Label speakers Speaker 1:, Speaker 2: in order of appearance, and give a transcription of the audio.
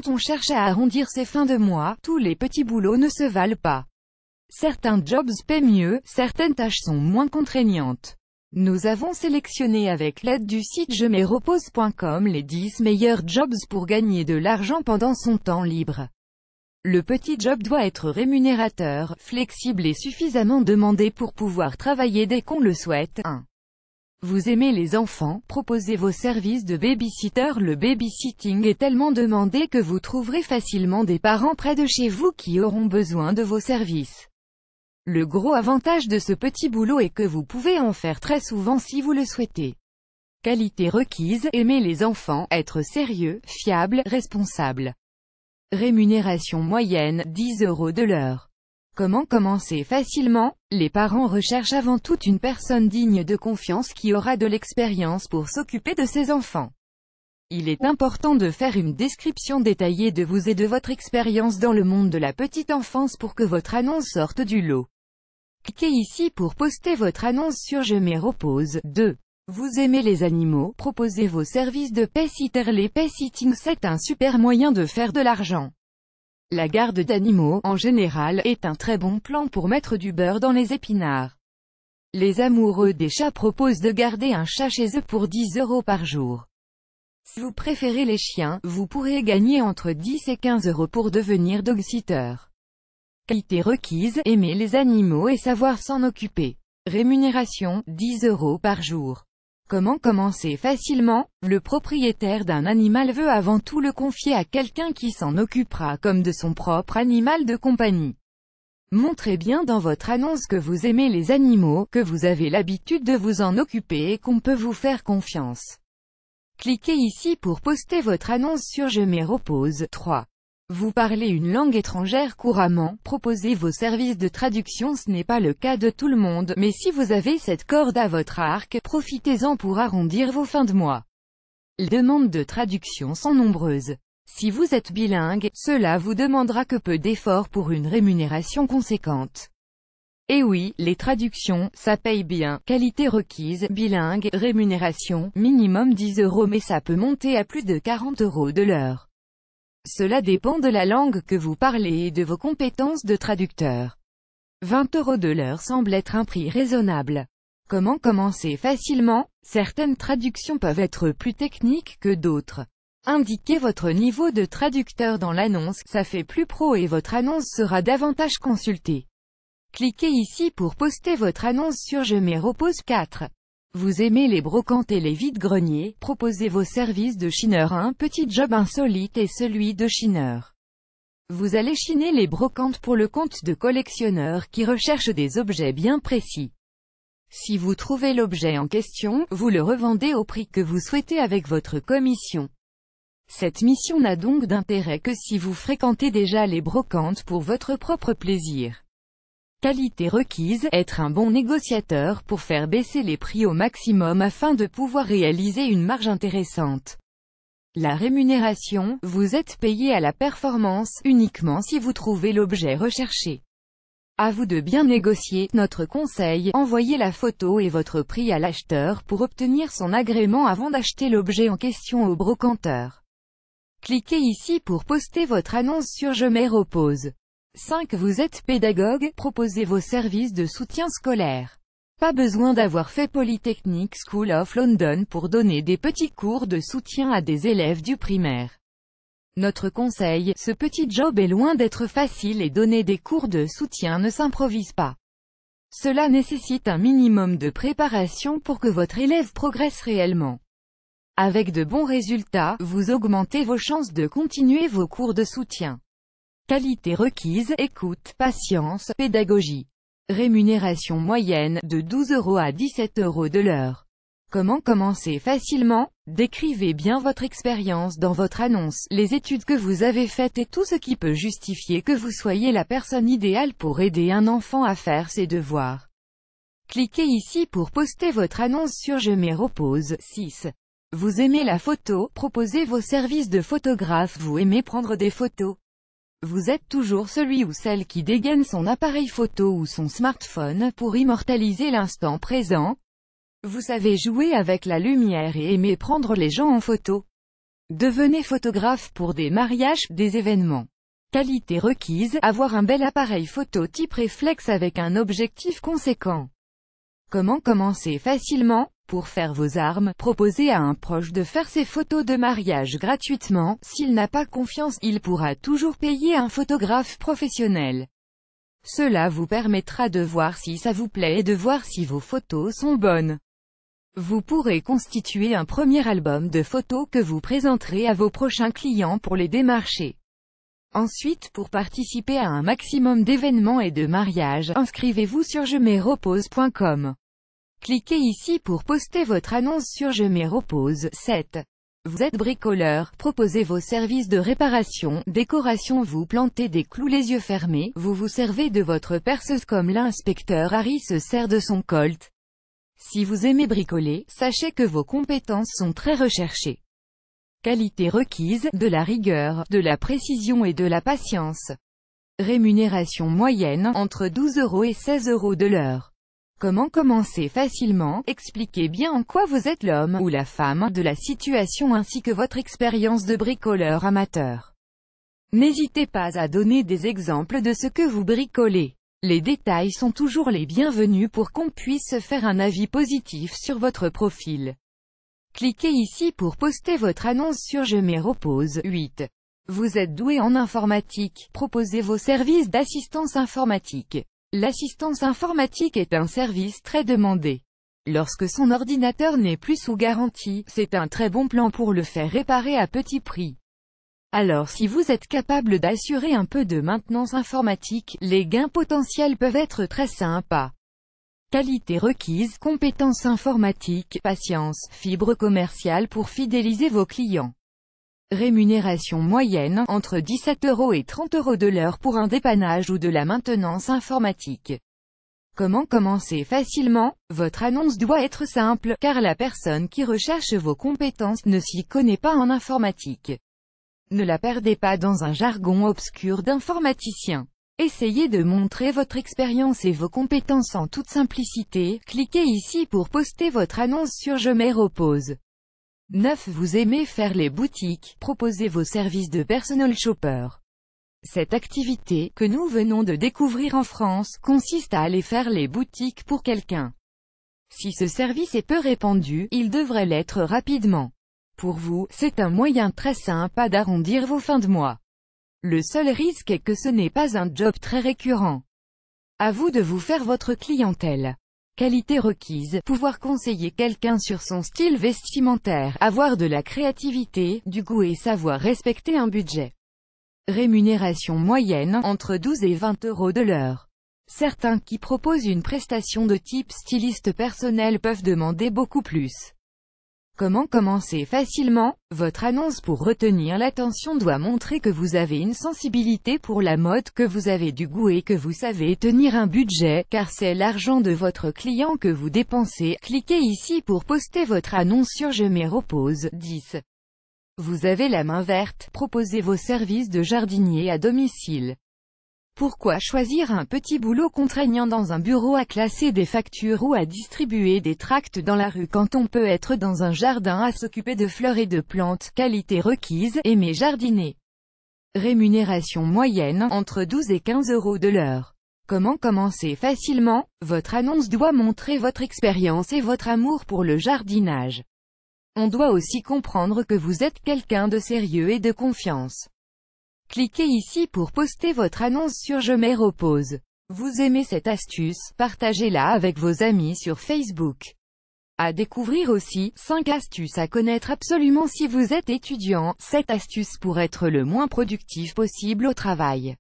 Speaker 1: quand on cherche à arrondir ses fins de mois, tous les petits boulots ne se valent pas. Certains jobs paient mieux, certaines tâches sont moins contraignantes. Nous avons sélectionné avec l'aide du site jem'repose.com les 10 meilleurs jobs pour gagner de l'argent pendant son temps libre. Le petit job doit être rémunérateur, flexible et suffisamment demandé pour pouvoir travailler dès qu'on le souhaite. 1. Vous aimez les enfants, proposez vos services de babysitter. Le babysitting est tellement demandé que vous trouverez facilement des parents près de chez vous qui auront besoin de vos services. Le gros avantage de ce petit boulot est que vous pouvez en faire très souvent si vous le souhaitez. Qualité requise, aimer les enfants, être sérieux, fiable, responsable. Rémunération moyenne, 10 € de l'heure. Comment commencer facilement? Les parents recherchent avant tout une personne digne de confiance qui aura de l'expérience pour s'occuper de ses enfants. Il est important de faire une description détaillée de vous et de votre expérience dans le monde de la petite enfance pour que votre annonce sorte du lot. Cliquez ici pour poster votre annonce sur Je m'y repose. 2. Vous aimez les animaux, proposez vos services de pet-sitter. Les pet-sitting, c'est un super moyen de faire de l'argent. La garde d'animaux, en général, est un très bon plan pour mettre du beurre dans les épinards. Les amoureux des chats proposent de garder un chat chez eux pour 10 € par jour. Si vous préférez les chiens, vous pourrez gagner entre 10 et 15 € pour devenir dog-sitter. Qualité requise, aimer les animaux et savoir s'en occuper. Rémunération, 10 € par jour. Comment commencer facilement? Le propriétaire d'un animal veut avant tout le confier à quelqu'un qui s'en occupera comme de son propre animal de compagnie. Montrez bien dans votre annonce que vous aimez les animaux, que vous avez l'habitude de vous en occuper et qu'on peut vous faire confiance. Cliquez ici pour poster votre annonce sur Je m'y repose. 3. Vous parlez une langue étrangère couramment, proposez vos services de traduction. Ce n'est pas le cas de tout le monde, mais si vous avez cette corde à votre arc, profitez-en pour arrondir vos fins de mois. Les demandes de traduction sont nombreuses. Si vous êtes bilingue, cela vous demandera que peu d'efforts pour une rémunération conséquente. Et oui, les traductions, ça paye bien. Qualité requise, bilingue, rémunération, minimum 10 € mais ça peut monter à plus de 40 € de l'heure. Cela dépend de la langue que vous parlez et de vos compétences de traducteur. 20 € de l'heure semble être un prix raisonnable. Comment commencer facilement? Certaines traductions peuvent être plus techniques que d'autres. Indiquez votre niveau de traducteur dans l'annonce, ça fait plus pro et votre annonce sera davantage consultée. Cliquez ici pour poster votre annonce sur Je m'y repose. 4. Vous aimez les brocantes et les vides-greniers, proposez vos services de chineur. Un petit job insolite est celui de chineur. Vous allez chiner les brocantes pour le compte de collectionneurs qui recherchent des objets bien précis. Si vous trouvez l'objet en question, vous le revendez au prix que vous souhaitez avec votre commission. Cette mission n'a donc d'intérêt que si vous fréquentez déjà les brocantes pour votre propre plaisir. Qualité requise, être un bon négociateur pour faire baisser les prix au maximum afin de pouvoir réaliser une marge intéressante. La rémunération, vous êtes payé à la performance, uniquement si vous trouvez l'objet recherché. À vous de bien négocier. Notre conseil, envoyez la photo et votre prix à l'acheteur pour obtenir son agrément avant d'acheter l'objet en question au brocanteur. Cliquez ici pour poster votre annonce sur Je m'y repose. 5. Vous êtes pédagogue, proposez vos services de soutien scolaire. Pas besoin d'avoir fait Polytechnic School of London pour donner des petits cours de soutien à des élèves du primaire. Notre conseil, ce petit job est loin d'être facile et donner des cours de soutien ne s'improvise pas. Cela nécessite un minimum de préparation pour que votre élève progresse réellement. Avec de bons résultats, vous augmentez vos chances de continuer vos cours de soutien. Qualité requise, écoute, patience, pédagogie. Rémunération moyenne, de 12 € à 17 € de l'heure. Comment commencer facilement? Décrivez bien votre expérience dans votre annonce, les études que vous avez faites et tout ce qui peut justifier que vous soyez la personne idéale pour aider un enfant à faire ses devoirs. Cliquez ici pour poster votre annonce sur Je m'y repose. 6. Vous aimez la photo, proposez vos services de photographe. Vous aimez prendre des photos. Vous êtes toujours celui ou celle qui dégaine son appareil photo ou son smartphone pour immortaliser l'instant présent. Vous savez jouer avec la lumière et aimez prendre les gens en photo. Devenez photographe pour des mariages, des événements. Qualité requise, avoir un bel appareil photo type réflexe avec un objectif conséquent. Comment commencer facilement? Pour faire vos armes, proposez à un proche de faire ses photos de mariage gratuitement. S'il n'a pas confiance, il pourra toujours payer un photographe professionnel. Cela vous permettra de voir si ça vous plaît et de voir si vos photos sont bonnes. Vous pourrez constituer un premier album de photos que vous présenterez à vos prochains clients pour les démarcher. Ensuite, pour participer à un maximum d'événements et de mariages, inscrivez-vous sur jemerepose.com. Cliquez ici pour poster votre annonce sur Je me repose. 7. Vous êtes bricoleur, proposez vos services de réparation, décoration, vous plantez des clous les yeux fermés, vous vous servez de votre perceuse comme l'inspecteur Harry se sert de son Colt. Si vous aimez bricoler, sachez que vos compétences sont très recherchées. Qualité requise, de la rigueur, de la précision et de la patience. Rémunération moyenne, entre 12 € et 16 € de l'heure. Comment commencer facilement? Expliquez bien en quoi vous êtes l'homme ou la femme de la situation ainsi que votre expérience de bricoleur amateur. N'hésitez pas à donner des exemples de ce que vous bricolez. Les détails sont toujours les bienvenus pour qu'on puisse se faire un avis positif sur votre profil. Cliquez ici pour poster votre annonce sur Je me repose. 8. Vous êtes doué en informatique, proposez vos services d'assistance informatique. L'assistance informatique est un service très demandé. Lorsque son ordinateur n'est plus sous garantie, c'est un très bon plan pour le faire réparer à petit prix. Alors si vous êtes capable d'assurer un peu de maintenance informatique, les gains potentiels peuvent être très sympas. Qualité requise, compétences informatiques, patience, fibre commerciale pour fidéliser vos clients. Rémunération moyenne, entre 17 € et 30 € de l'heure pour un dépannage ou de la maintenance informatique. Comment commencer facilement? Votre annonce doit être simple, car la personne qui recherche vos compétences ne s'y connaît pas en informatique. Ne la perdez pas dans un jargon obscur d'informaticien. Essayez de montrer votre expérience et vos compétences en toute simplicité. Cliquez ici pour poster votre annonce sur Je me repose. 9. Vous aimez faire les boutiques, proposez vos services de personal shopper. Cette activité, que nous venons de découvrir en France, consiste à aller faire les boutiques pour quelqu'un. Si ce service est peu répandu, il devrait l'être rapidement. Pour vous, c'est un moyen très sympa d'arrondir vos fins de mois. Le seul risque est que ce n'est pas un job très récurrent. À vous de vous faire votre clientèle. Qualité requise, pouvoir conseiller quelqu'un sur son style vestimentaire, avoir de la créativité, du goût et savoir respecter un budget. Rémunération moyenne, entre 12 et 20 € de l'heure. Certains qui proposent une prestation de type styliste personnel peuvent demander beaucoup plus. Comment commencer facilement? Votre annonce pour retenir l'attention doit montrer que vous avez une sensibilité pour la mode, que vous avez du goût et que vous savez tenir un budget, car c'est l'argent de votre client que vous dépensez. Cliquez ici pour poster votre annonce sur Je me repose. 10. Vous avez la main verte, proposez vos services de jardinier à domicile. Pourquoi choisir un petit boulot contraignant dans un bureau à classer des factures ou à distribuer des tracts dans la rue quand on peut être dans un jardin à s'occuper de fleurs et de plantes? Qualité requise, aimer jardiner. Rémunération moyenne, entre 12 et 15 € de l'heure. Comment commencer facilement? Votre annonce doit montrer votre expérience et votre amour pour le jardinage. On doit aussi comprendre que vous êtes quelqu'un de sérieux et de confiance. Cliquez ici pour poster votre annonce sur Je me repose. Vous aimez cette astuce? Partagez-la avec vos amis sur Facebook. À découvrir aussi, 5 astuces à connaître absolument si vous êtes étudiant. 7 astuces pour être le moins productif possible au travail.